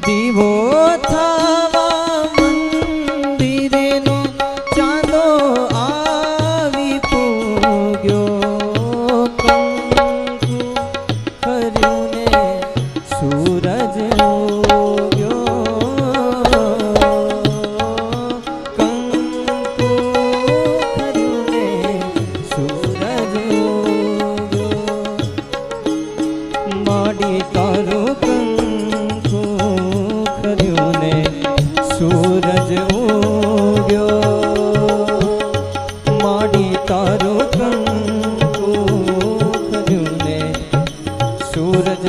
દીવો થવા મંદિરેનો ચાંદો આવી પૂગ્યો કંકુ કર્યું ને સૂરજ ઉગ્યો કંકુ કર્યું ને સૂરજ ઉગ્યો માડી તારું કંકુ કર્યું ને સૂરજ ઉગ્યો માડી તારું કંકુ કર્યું ને સૂરજ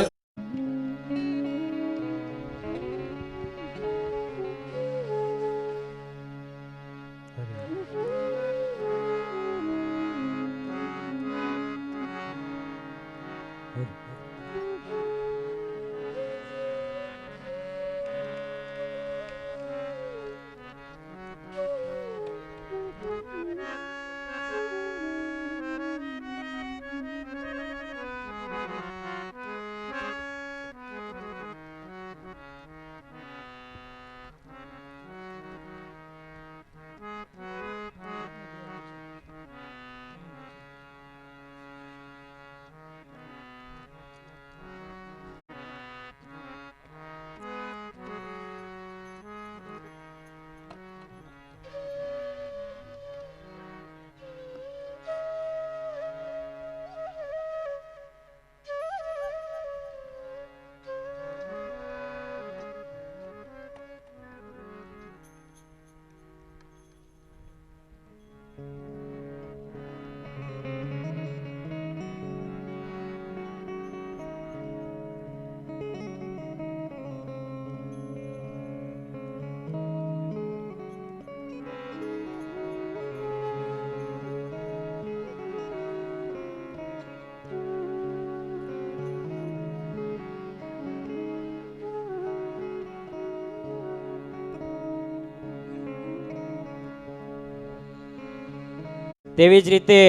તેવી જ રીતે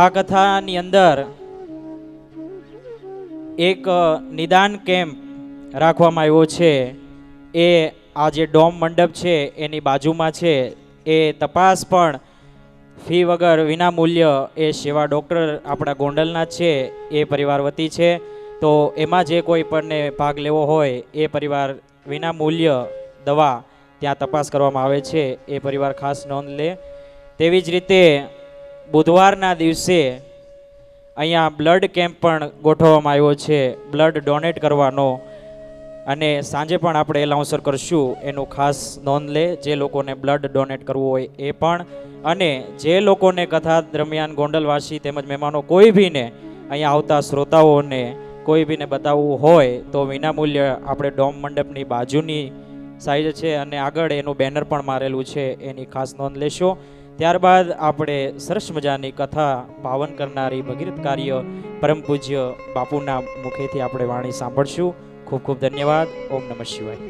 આ કથાની અંદર એક નિદાન કેમ્પ રાખવામાં આવ્યો છે. એ આ જે ડોમ મંડપ છે એની બાજુમાં છે. એ તપાસ પણ ફી વગર વિના મૂલ્ય એ સેવા ડૉક્ટર આપણા ગોંડલના છે એ પરિવાર વતી છે. તો એમાં જે કોઈ પણને ભાગ લેવો હોય એ પરિવાર વિના મૂલ્ય દવા ત્યાં તપાસ કરવામાં આવે છે. એ પરિવાર ખાસ નોંધ લે. તેવી જ રીતે બુધવારના દિવસે અહીંયા બ્લડ કેમ્પ પણ ગોઠવવામાં આવ્યો છે બ્લડ ડોનેટ કરવાનો. અને સાંજે પણ આપણે એલાઉન્સર કરશું, એનું ખાસ નોંધ લે જે લોકોને બ્લડ ડોનેટ કરવું હોય એ પણ. અને જે લોકોને કથા દરમિયાન ગોંડલવાસી તેમજ મહેમાનો કોઈ ભીને અહીંયા આવતા શ્રોતાઓને કોઈ ભીને બતાવવું હોય તો વિનામૂલ્ય આપણે ડોમ મંડપની બાજુની સાઈડ છે અને આગળ એનું બેનર પણ મારેલું છે, એની ખાસ નોંધ લેશો. ત્યારબાદ આપણે સરસ મજાની કથા પાવન કરનારી ભગીરથ કાર્ય પરમ પૂજ્ય બાપુના મુખેથી આપણે વાણી સાંભળશું. ખૂબ ખૂબ ધન્યવાદ. ઓમ નમઃ શિવાય.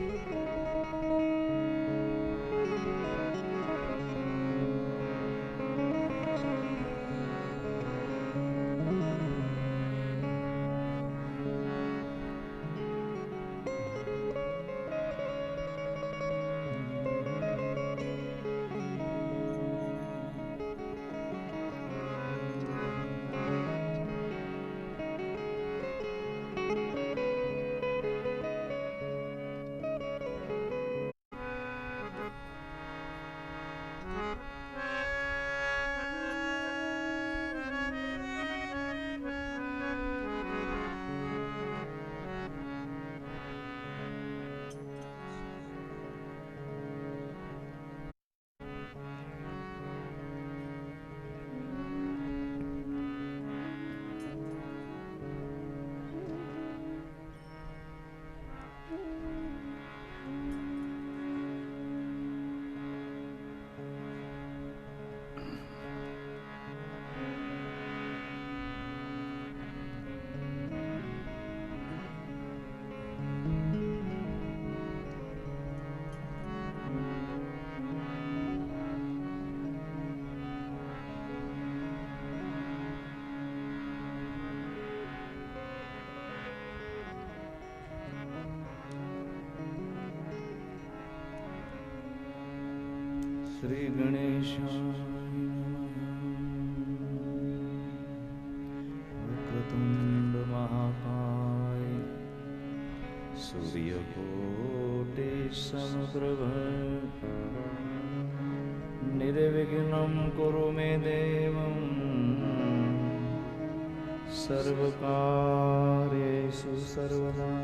શ્રી ગણેશાય વક્રતુંડ મહાકાય સૂર્યકોટિ સમપ્રભ નિર્વિઘ્नं કુરુ મે દેવં સર્વકાર્યેષુ સર્વદા